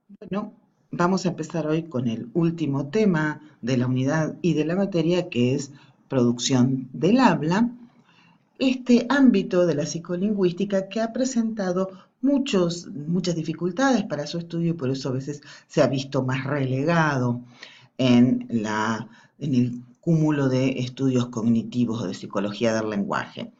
Bueno, vamos a empezar hoy con el último tema de la unidad y de la materia, que es producción del habla, este ámbito de la psicolingüística que ha presentado muchas dificultades para su estudio y por eso a veces se ha visto más relegado en, en el cúmulo de estudios cognitivos o de psicología del lenguaje.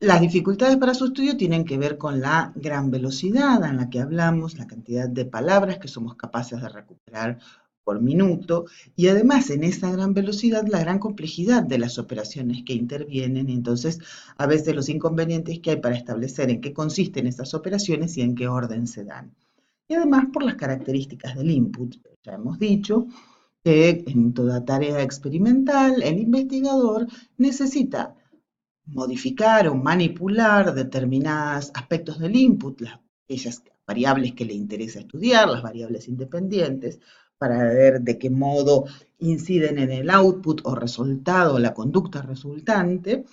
Las dificultades para su estudio tienen que ver con la gran velocidad en la que hablamos, la cantidad de palabras que somos capaces de recuperar por minuto y además en esa gran velocidad la gran complejidad de las operaciones que intervienen y entonces a veces los inconvenientes que hay para establecer en qué consisten esas operaciones y en qué orden se dan. Y además por las características del input. Ya hemos dicho que en toda tarea experimental el investigador necesita modificar o manipular determinados aspectos del input, aquellas variables que le interesa estudiar, las variables independientes, para ver de qué modo inciden en el output o resultado, la conducta resultante.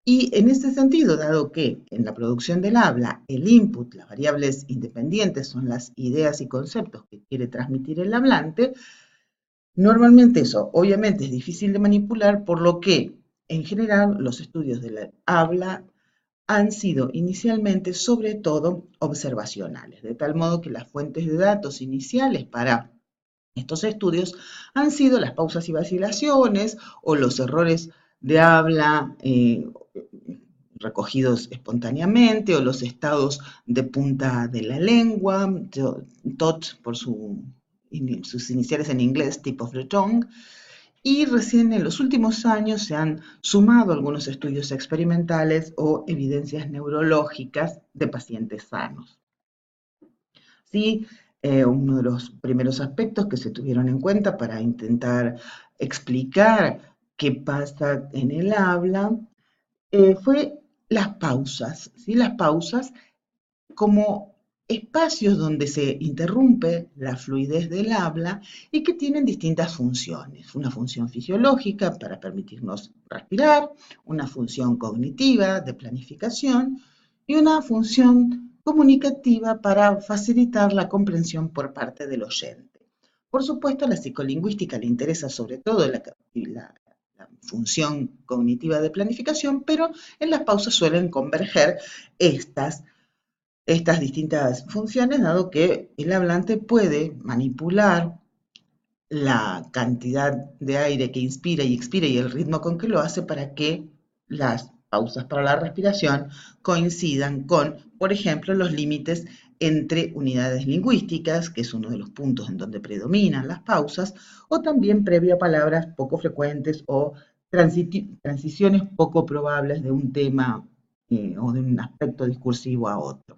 Y en ese sentido, dado que en la producción del habla el input, las variables independientes son las ideas y conceptos que quiere transmitir el hablante, normalmente eso obviamente es difícil de manipular, por lo que en general los estudios de la habla han sido inicialmente sobre todo observacionales, de tal modo que las fuentes de datos iniciales para estos estudios han sido las pausas y vacilaciones o los errores de habla recogidos espontáneamente o los estados de punta de la lengua, TOT por sus iniciales en inglés, tip of the tongue, y recién en los últimos años se han sumado algunos estudios experimentales o evidencias neurológicas de pacientes sanos. Sí, uno de los primeros aspectos que se tuvieron en cuenta para intentar explicar qué pasa en el habla fue las pausas, ¿sí? Las pausas como espacios donde se interrumpe la fluidez del habla y que tienen distintas funciones. Una función fisiológica para permitirnos respirar, una función cognitiva de planificación y una función comunicativa para facilitar la comprensión por parte del oyente. Por supuesto, a la psicolingüística le interesa sobre todo la función cognitiva de planificación, pero en las pausas suelen converger estas distintas funciones, dado que el hablante puede manipular la cantidad de aire que inspira y expira y el ritmo con que lo hace para que las pausas para la respiración coincidan con, por ejemplo, los límites entre unidades lingüísticas, que es uno de los puntos en donde predominan las pausas, o también previo a palabras poco frecuentes o transiciones poco probables de un tema o de un aspecto discursivo a otro.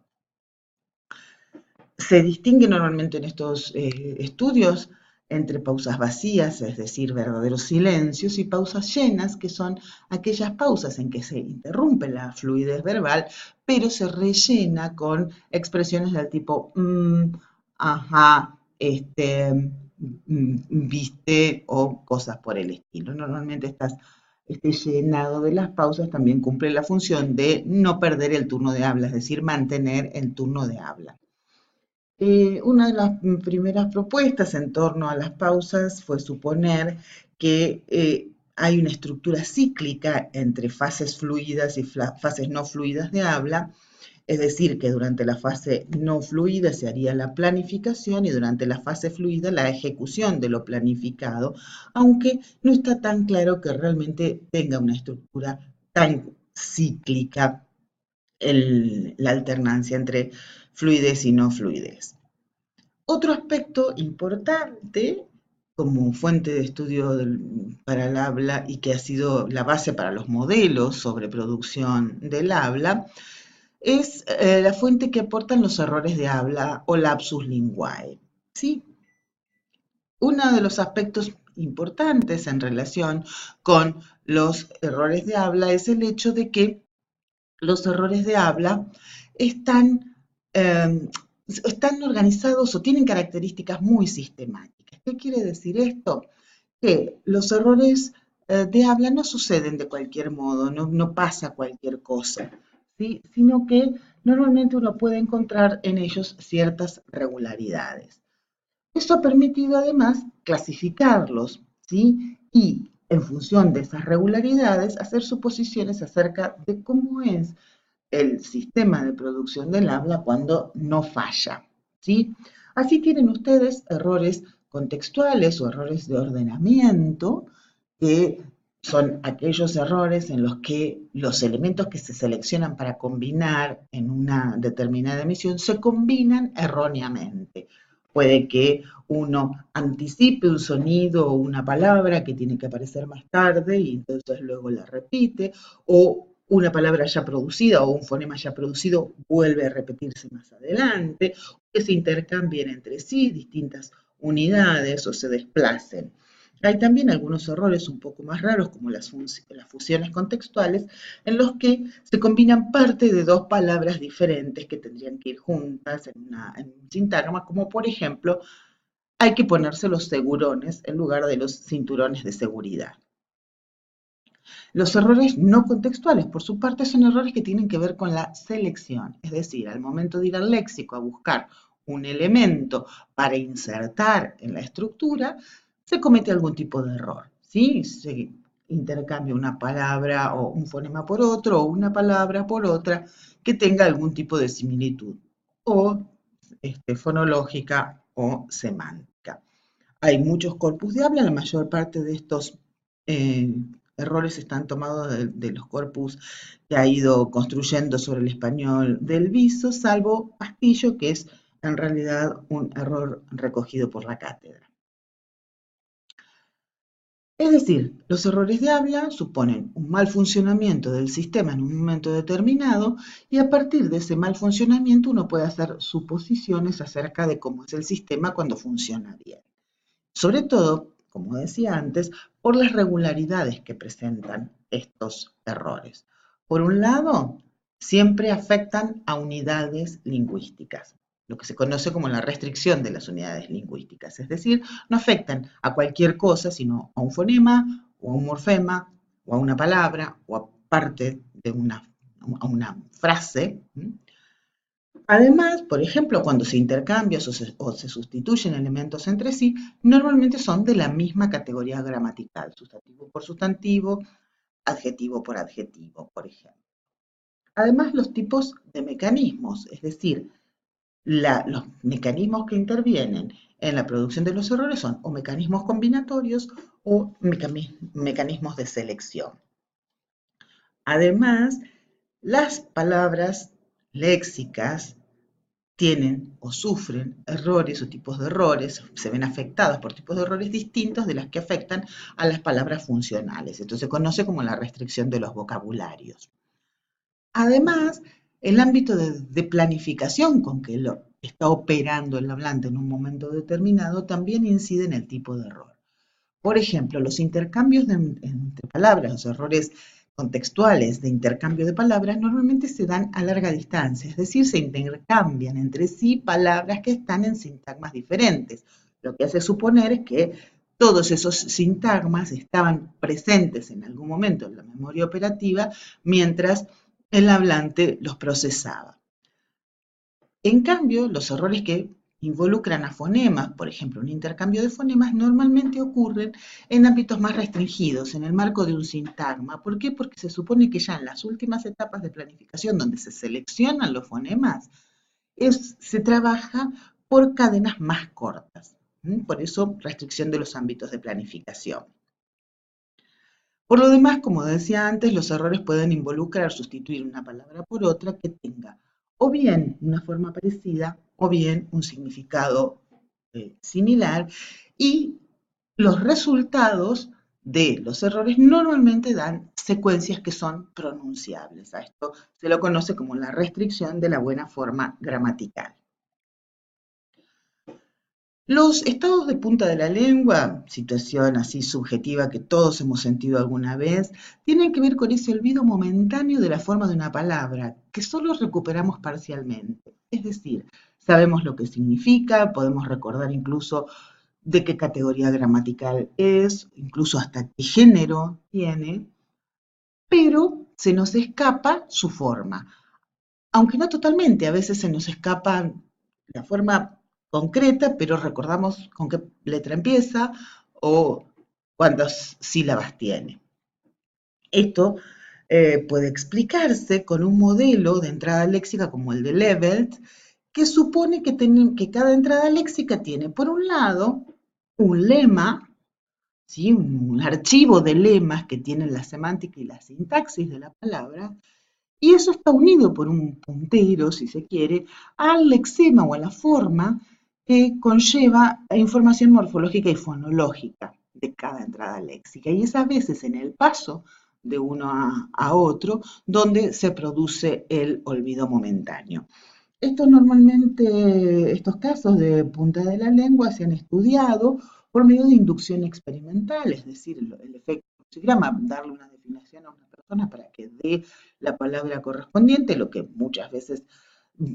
Se distingue normalmente en estos estudios entre pausas vacías, es decir, verdaderos silencios, y pausas llenas, que son aquellas pausas en que se interrumpe la fluidez verbal, pero se rellena con expresiones del tipo ajá, viste o cosas por el estilo. Normalmente este llenado de las pausas también cumple la función de no perder el turno de habla, es decir, mantener el turno de habla. Una de las primeras propuestas en torno a las pausas fue suponer que hay una estructura cíclica entre fases fluidas y fases no fluidas de habla, es decir, que durante la fase no fluida se haría la planificación y durante la fase fluida la ejecución de lo planificado, aunque no está tan claro que realmente tenga una estructura tan cíclica la alternancia entre fluidez y no fluidez. Otro aspecto importante como fuente de estudio para el habla y que ha sido la base para los modelos sobre producción del habla es la fuente que aportan los errores de habla o lapsus linguae. ¿Sí? Uno de los aspectos importantes en relación con los errores de habla es el hecho de que los errores de habla están, eh, están organizados o tienen características muy sistemáticas. ¿Qué quiere decir esto? Que los errores de habla no suceden de cualquier modo, no pasa cualquier cosa, ¿sí? Sino que normalmente uno puede encontrar en ellos ciertas regularidades. Eso ha permitido además clasificarlos, ¿sí? Y en función de esas regularidades, hacer suposiciones acerca de cómo es el sistema de producción del habla cuando no falla, ¿sí? Así tienen ustedes errores contextuales o errores de ordenamiento, que son aquellos errores en los que los elementos que se seleccionan para combinar en una determinada emisión se combinan erróneamente. Puede que uno anticipe un sonido o una palabra que tiene que aparecer más tarde y entonces luego la repite, o una palabra ya producida o un fonema ya producido vuelve a repetirse más adelante, que se intercambien entre sí distintas unidades o se desplacen. Hay también algunos errores un poco más raros, como las fusiones contextuales, en los que se combinan parte de dos palabras diferentes que tendrían que ir juntas en un sintagma, como por ejemplo, hay que ponerse los segurones en lugar de los cinturones de seguridad. Los errores no contextuales, por su parte, son errores que tienen que ver con la selección, es decir, al momento de ir al léxico a buscar un elemento para insertar en la estructura, se comete algún tipo de error, ¿sí? Se intercambia una palabra o un fonema por otro o una palabra por otra que tenga algún tipo de similitud o fonológica o semántica. Hay muchos corpus de habla, la mayor parte de estos eh, errores están tomados de los corpus que ha ido construyendo sobre el español del viso, salvo Pastillo, que es en realidad un error recogido por la cátedra. Es decir, los errores de habla suponen un mal funcionamiento del sistema en un momento determinado y a partir de ese mal funcionamiento uno puede hacer suposiciones acerca de cómo es el sistema cuando funciona bien. Sobre todo, como decía antes, por las regularidades que presentan estos errores. Por un lado, siempre afectan a unidades lingüísticas, lo que se conoce como la restricción de las unidades lingüísticas, es decir, no afectan a cualquier cosa, sino a un fonema, o a un morfema, o a una palabra, o a parte de una frase. Además, por ejemplo, cuando se intercambian o se sustituyen elementos entre sí, normalmente son de la misma categoría gramatical, sustantivo por sustantivo, adjetivo por adjetivo, por ejemplo. Además, los tipos de mecanismos, es decir, los mecanismos que intervienen en la producción de los errores son o mecanismos combinatorios o mecanismos de selección. Además, las palabras léxicas tienen o sufren errores o tipos de errores, se ven afectadas por tipos de errores distintos de las que afectan a las palabras funcionales. Esto se conoce como la restricción de los vocabularios. Además, el ámbito de planificación con que lo está operando el hablante en un momento determinado también incide en el tipo de error. Por ejemplo, los intercambios entre palabras, los errores contextuales de intercambio de palabras normalmente se dan a larga distancia, es decir, se intercambian entre sí palabras que están en sintagmas diferentes, lo que hace suponer que todos esos sintagmas estaban presentes en algún momento en la memoria operativa mientras el hablante los procesaba. En cambio, los errores que involucran a fonemas, por ejemplo, un intercambio de fonemas, normalmente ocurren en ámbitos más restringidos, en el marco de un sintagma. ¿Por qué? Porque se supone que ya en las últimas etapas de planificación, donde se seleccionan los fonemas, se trabaja por cadenas más cortas. Por eso, restricción de los ámbitos de planificación. Por lo demás, como decía antes, los errores pueden involucrar sustituir una palabra por otra que tenga o bien una forma parecida o bien un significado similar, y los resultados de los errores normalmente dan secuencias que son pronunciables. A esto se lo conoce como la restricción de la buena forma gramatical. Los estados de punta de la lengua, situación así subjetiva que todos hemos sentido alguna vez, tienen que ver con ese olvido momentáneo de la forma de una palabra, que solo recuperamos parcialmente. Es decir, sabemos lo que significa, podemos recordar incluso de qué categoría gramatical es, incluso hasta qué género tiene, pero se nos escapa su forma. Aunque no totalmente, a veces se nos escapa la forma concreta, pero recordamos con qué letra empieza o cuántas sílabas tiene. Esto puede explicarse con un modelo de entrada léxica como el de Levelt, que supone que cada entrada léxica tiene, por un lado, un lema, ¿sí? Un archivo de lemas que tienen la semántica y la sintaxis de la palabra, y eso está unido por un puntero, si se quiere, al lexema o a la forma que conlleva información morfológica y fonológica de cada entrada léxica. Y es a veces en el paso de uno a otro donde se produce el olvido momentáneo. Estos casos de punta de la lengua se han estudiado por medio de inducción experimental, es decir, el efecto crucigrama, darle una definición a una persona para que dé la palabra correspondiente, lo que muchas veces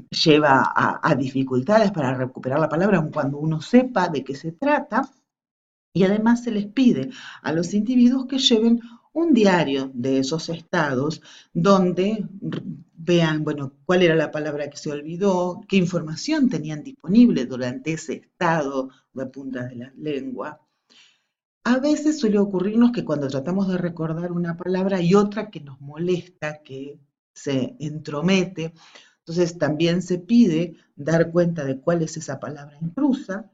lleva a dificultades para recuperar la palabra, aun cuando uno sepa de qué se trata. Y además se les pide a los individuos que lleven un diario de esos estados donde vean, bueno, cuál era la palabra que se olvidó, qué información tenían disponible durante ese estado de punta de la lengua. A veces suele ocurrirnos que cuando tratamos de recordar una palabra hay otra que nos molesta, que se entromete. Entonces también se pide dar cuenta de cuál es esa palabra intrusa.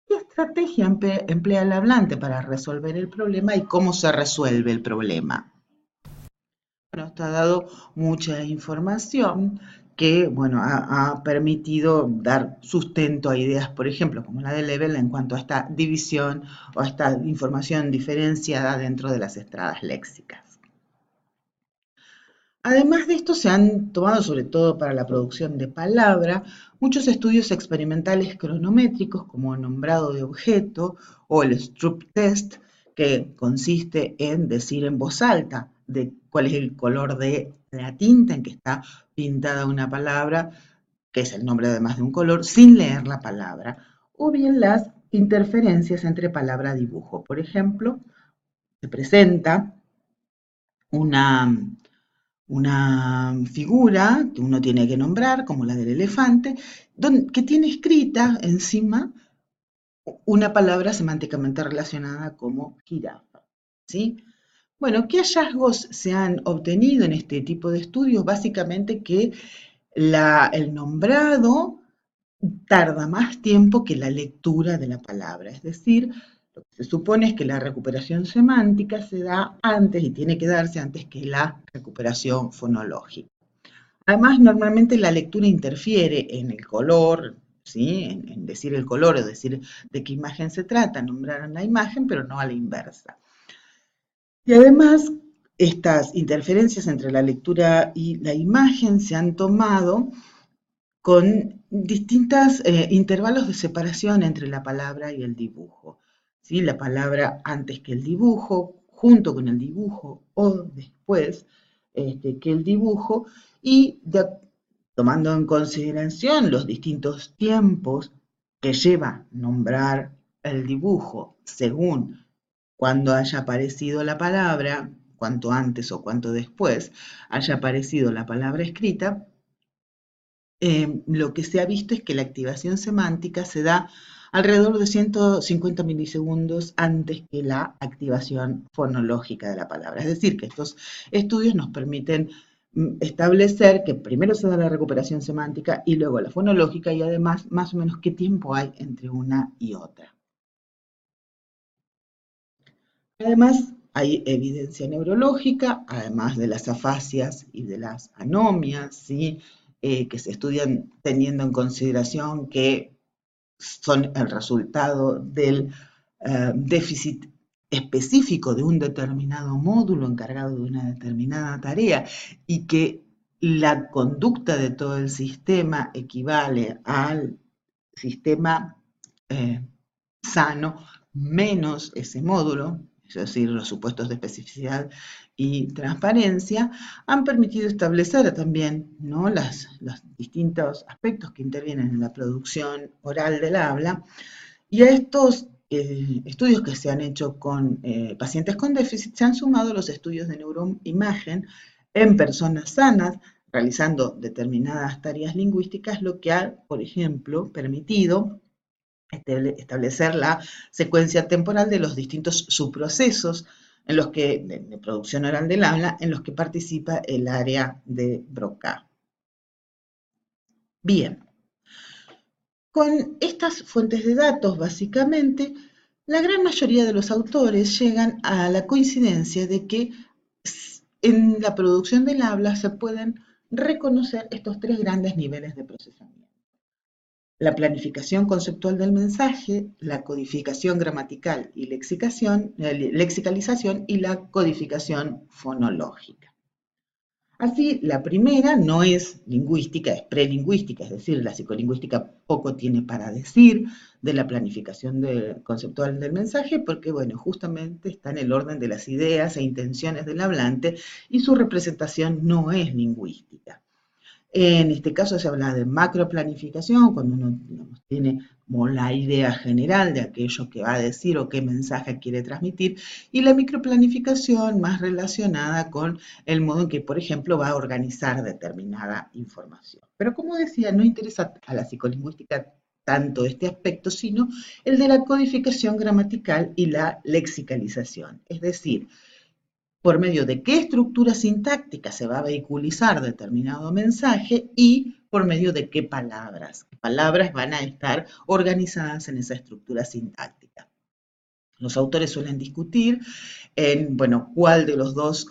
¿Qué estrategia emplea el hablante para resolver el problema y cómo se resuelve el problema? Bueno, está dado mucha información que, bueno, ha permitido dar sustento a ideas, por ejemplo, como la de Level en cuanto a esta división o a esta información diferenciada dentro de las estradas léxicas. Además de esto, se han tomado, sobre todo para la producción de palabra, muchos estudios experimentales cronométricos como nombrado de objeto o el Stroop Test, que consiste en decir en voz alta de cuál es el color de la tinta en que está pintada una palabra, que es el nombre además de un color, sin leer la palabra, o bien las interferencias entre palabra y dibujo. Por ejemplo, se presenta una figura que uno tiene que nombrar, como la del elefante, que tiene escrita encima una palabra semánticamente relacionada como jirafa, ¿sí? Bueno, ¿qué hallazgos se han obtenido en este tipo de estudios? Básicamente que el nombrado tarda más tiempo que la lectura de la palabra, es decir, lo que se supone es que la recuperación semántica se da antes y tiene que darse antes que la recuperación fonológica. Además, normalmente la lectura interfiere en el color, ¿sí? En decir el color o decir de qué imagen se trata, nombrar la imagen, pero no a la inversa. Y además, estas interferencias entre la lectura y la imagen se han tomado con distintos intervalos de separación entre la palabra y el dibujo. ¿Sí? La palabra antes que el dibujo, junto con el dibujo o después que el dibujo, y tomando en consideración los distintos tiempos que lleva nombrar el dibujo según cuando haya aparecido la palabra, cuanto antes o cuanto después haya aparecido la palabra escrita, lo que se ha visto es que la activación semántica se da alrededor de 150 milisegundos antes que la activación fonológica de la palabra. Es decir, que estos estudios nos permiten establecer que primero se da la recuperación semántica y luego la fonológica y además más o menos qué tiempo hay entre una y otra. Además, hay evidencia neurológica, además de las afasias y de las anomias, ¿sí? Que se estudian teniendo en consideración que son el resultado del déficit específico de un determinado módulo encargado de una determinada tarea y que la conducta de todo el sistema equivale al sistema eh, sano menos ese módulo, es decir, los supuestos de especificidad y transparencia, han permitido establecer también, ¿no?, los distintos aspectos que intervienen en la producción oral del habla, y a estos estudios que se han hecho con pacientes con déficit se han sumado los estudios de neuroimagen en personas sanas realizando determinadas tareas lingüísticas, lo que ha, por ejemplo, permitido establecer la secuencia temporal de los distintos subprocesos en los que, de producción oral del habla, en los que participa el área de Broca. Bien, con estas fuentes de datos, básicamente, la gran mayoría de los autores llegan a la coincidencia de que en la producción del habla se pueden reconocer estos tres grandes niveles de procesamiento: la planificación conceptual del mensaje, la codificación gramatical y lexicalización y la codificación fonológica. Así, la primera no es lingüística, es prelingüística, es decir, la psicolingüística poco tiene para decir de la planificación conceptual del mensaje, porque, bueno, justamente está en el orden de las ideas e intenciones del hablante y su representación no es lingüística. En este caso se habla de macroplanificación, cuando uno, digamos, tiene como la idea general de aquello que va a decir o qué mensaje quiere transmitir, y la microplanificación más relacionada con el modo en que, por ejemplo, va a organizar determinada información. Pero como decía, no interesa a la psicolingüística tanto este aspecto, sino el de la codificación gramatical y la lexicalización, es decir, por medio de qué estructura sintáctica se va a vehiculizar determinado mensaje y por medio de qué palabras. ¿Qué palabras van a estar organizadas en esa estructura sintáctica? Los autores suelen discutir en, bueno, cuál de las dos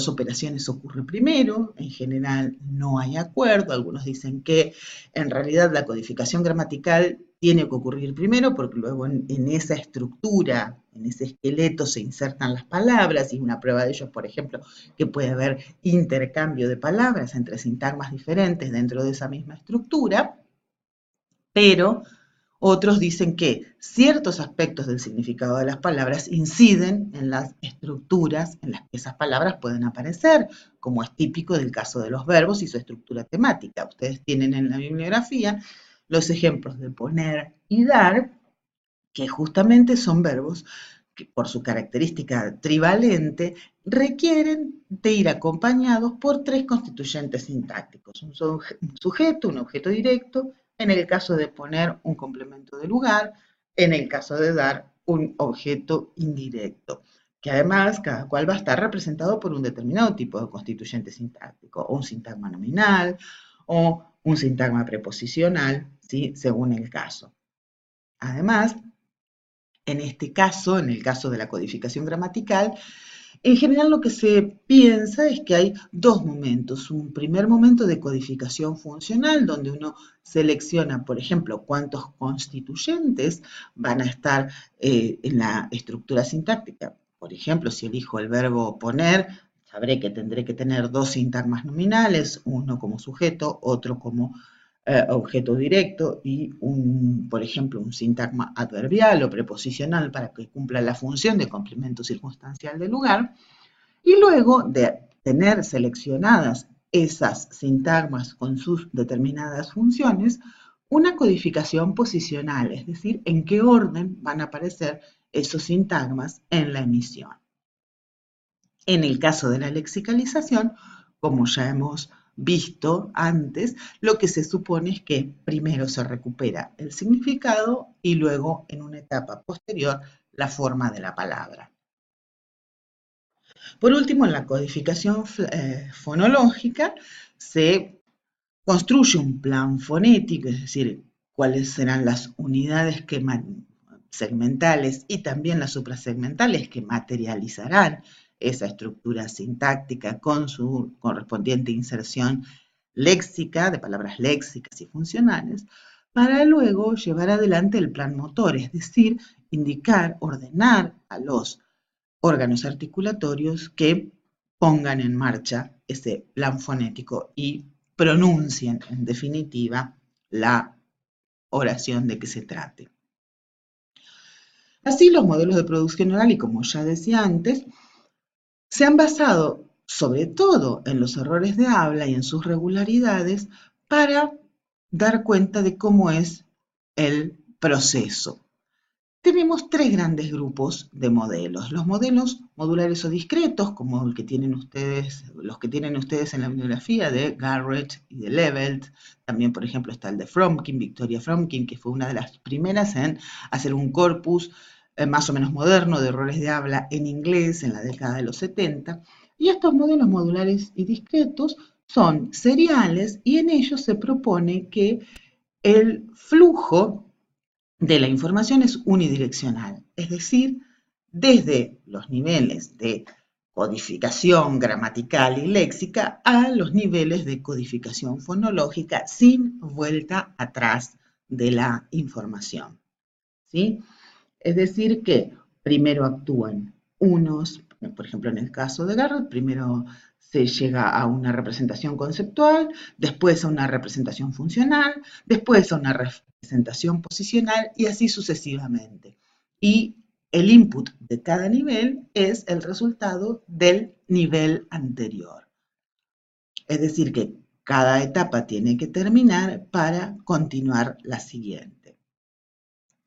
operaciones ocurre primero. En general no hay acuerdo. Algunos dicen que en realidad la codificación gramatical tiene que ocurrir primero porque luego en esa estructura, en ese esqueleto se insertan las palabras, y una prueba de ello es, por ejemplo, que puede haber intercambio de palabras entre sintagmas diferentes dentro de esa misma estructura, pero otros dicen que ciertos aspectos del significado de las palabras inciden en las estructuras en las que esas palabras pueden aparecer, como es típico del caso de los verbos y su estructura temática. Ustedes tienen en la bibliografía los ejemplos de poner y dar, que justamente son verbos que por su característica trivalente requieren de ir acompañados por tres constituyentes sintácticos: un sujeto, un objeto directo, en el caso de poner un complemento de lugar, en el caso de dar un objeto indirecto, que además cada cual va a estar representado por un determinado tipo de constituyente sintáctico, o un sintagma nominal, o un sintagma preposicional, ¿sí?, según el caso. Además, en este caso, en el caso de la codificación gramatical, en general lo que se piensa es que hay dos momentos. Un primer momento de codificación funcional, donde uno selecciona, por ejemplo, cuántos constituyentes van a estar en la estructura sintáctica. Por ejemplo, si elijo el verbo poner, sabré que tendré que tener dos sintagmas nominales, uno como sujeto, otro como objeto directo, y por ejemplo, un sintagma adverbial o preposicional para que cumpla la función de complemento circunstancial del lugar. Y luego de tener seleccionadas esas sintagmas con sus determinadas funciones, una codificación posicional, es decir, en qué orden van a aparecer esos sintagmas en la emisión. En el caso de la lexicalización, como ya hemos visto antes, lo que se supone es que primero se recupera el significado y luego, en una etapa posterior, la forma de la palabra. Por último, en la codificación fonológica se construye un plan fonético, es decir, cuáles serán las unidades segmentales y también las suprasegmentales que materializarán esa estructura sintáctica con su correspondiente inserción léxica, de palabras léxicas y funcionales, para luego llevar adelante el plan motor, es decir, indicar, ordenar a los órganos articulatorios que pongan en marcha ese plan fonético y pronuncien, en definitiva, la oración de que se trate. Así, los modelos de producción oral, y como ya decía antes, se han basado sobre todo en los errores de habla y en sus regularidades para dar cuenta de cómo es el proceso. tenemos tres grandes grupos de modelos. Los modelos modulares o discretos, como el que tienen ustedes, los que tienen ustedes en la bibliografía de Garrett y de Levelt. También, por ejemplo, está el de Fromkin, Victoria Fromkin, que fue una de las primeras en hacer un corpus más o menos moderno de errores de habla en inglés en la década de los 70. Y estos modelos modulares y discretos son seriales y en ellos se propone que el flujo de la información es unidireccional, es decir, desde los niveles de codificación gramatical y léxica a los niveles de codificación fonológica sin vuelta atrás de la información. ¿Sí? Es decir, que primero actúan unos, por ejemplo, en el caso de Garrett, primero se llega a una representación conceptual, después a una representación funcional, después a una representación posicional y así sucesivamente. Y el input de cada nivel es el resultado del nivel anterior. Es decir, que cada etapa tiene que terminar para continuar la siguiente.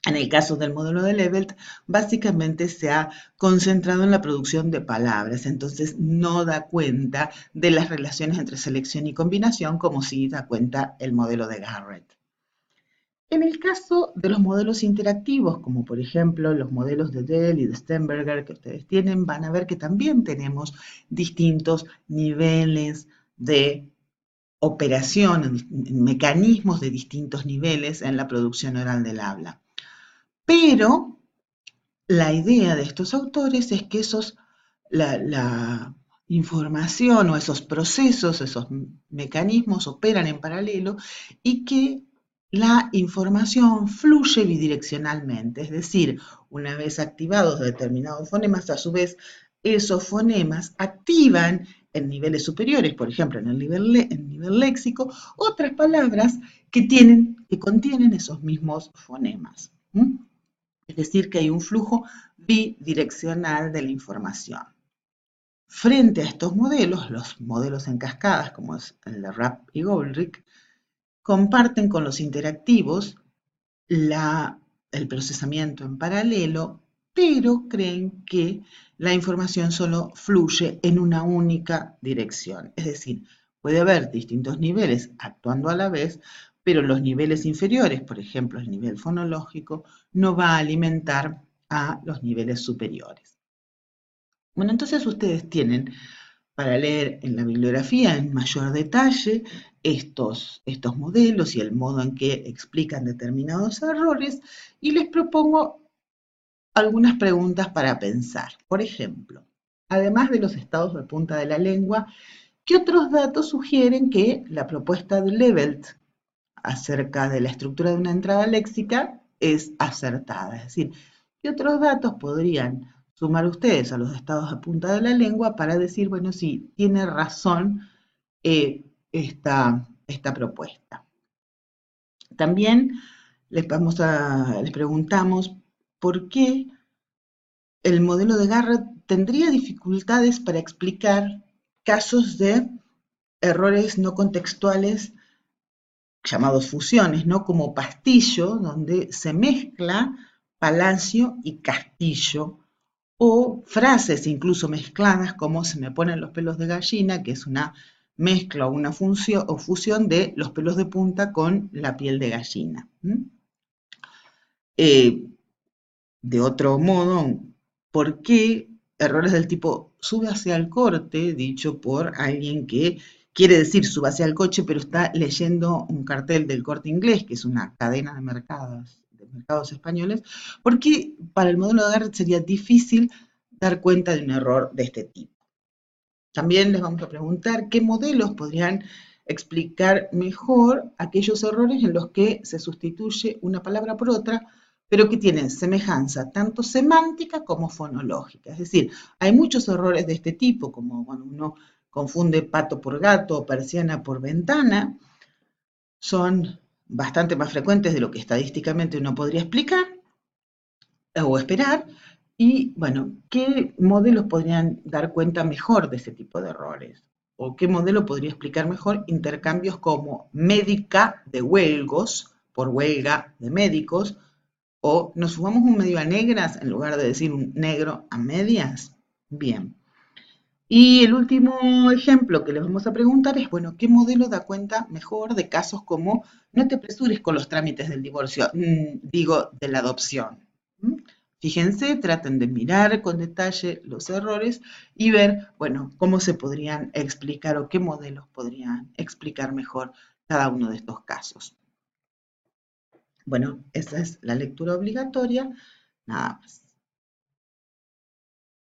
En el caso del modelo de Levelt, básicamente se ha concentrado en la producción de palabras, entonces no da cuenta de las relaciones entre selección y combinación, como sí da cuenta el modelo de Garrett. En el caso de los modelos interactivos, como por ejemplo los modelos de Dell y de Sternberger que ustedes tienen, van a ver que también tenemos distintos niveles de operación, mecanismos de distintos niveles en la producción oral del habla. Pero la idea de estos autores es que la información o esos procesos, esos mecanismos operan en paralelo y que la información fluye bidireccionalmente, es decir, una vez activados determinados fonemas, a su vez esos fonemas activan en niveles superiores, por ejemplo, en el nivel léxico, otras palabras que contienen esos mismos fonemas. Es decir, que hay un flujo bidireccional de la información. Frente a estos modelos, los modelos en cascadas, como es el de Rapp y Goldrick, comparten con los interactivos el procesamiento en paralelo, pero creen que la información solo fluye en una única dirección. Es decir, puede haber distintos niveles actuando a la vez, pero los niveles inferiores, por ejemplo, el nivel fonológico, no va a alimentar a los niveles superiores. Bueno, entonces ustedes tienen para leer en la bibliografía en mayor detalle estos modelos y el modo en que explican determinados errores y les propongo algunas preguntas para pensar. Por ejemplo, además de los estados de punta de la lengua, ¿qué otros datos sugieren que la propuesta de Levelt acerca de la estructura de una entrada léxica es acertada? Es decir, ¿qué otros datos podrían sumar ustedes a los estados de punta de la lengua para decir, bueno, sí, tiene razón esta propuesta? También les preguntamos por qué el modelo de Garrett tendría dificultades para explicar casos de errores no contextuales llamados fusiones, ¿no? Como Pastillo, donde se mezcla palacio y castillo, o frases incluso mezcladas como se me ponen los pelos de gallina, que es una mezcla o una función o fusión de los pelos de punta con la piel de gallina. De otro modo, ¿por qué errores del tipo sube hacia el corte, dicho por alguien que quiere decir sube hacia el coche, pero está leyendo un cartel del Corte Inglés, que es una cadena de mercados españoles? Porque para el modelo de Garrett sería difícil dar cuenta de un error de este tipo. También les vamos a preguntar qué modelos podrían explicar mejor aquellos errores en los que se sustituye una palabra por otra, pero que tienen semejanza tanto semántica como fonológica. Es decir, hay muchos errores de este tipo, como cuando uno confunde pato por gato o persiana por ventana, son bastante más frecuentes de lo que estadísticamente uno podría explicar o esperar. Y bueno, ¿qué modelos podrían dar cuenta mejor de ese tipo de errores? ¿O qué modelo podría explicar mejor intercambios como médica de huelgos, por huelga de médicos, O nos fumamos un medio a negras en lugar de decir un negro a medias. Bien. Y el último ejemplo que les vamos a preguntar es, bueno, ¿qué modelo da cuenta mejor de casos como no te apresures con los trámites del divorcio, digo, de la adopción? ¿Mm? Fíjense, traten de mirar con detalle los errores y ver, bueno, cómo se podrían explicar o qué modelos podrían explicar mejor cada uno de estos casos. Bueno, esa es la lectura obligatoria, nada más.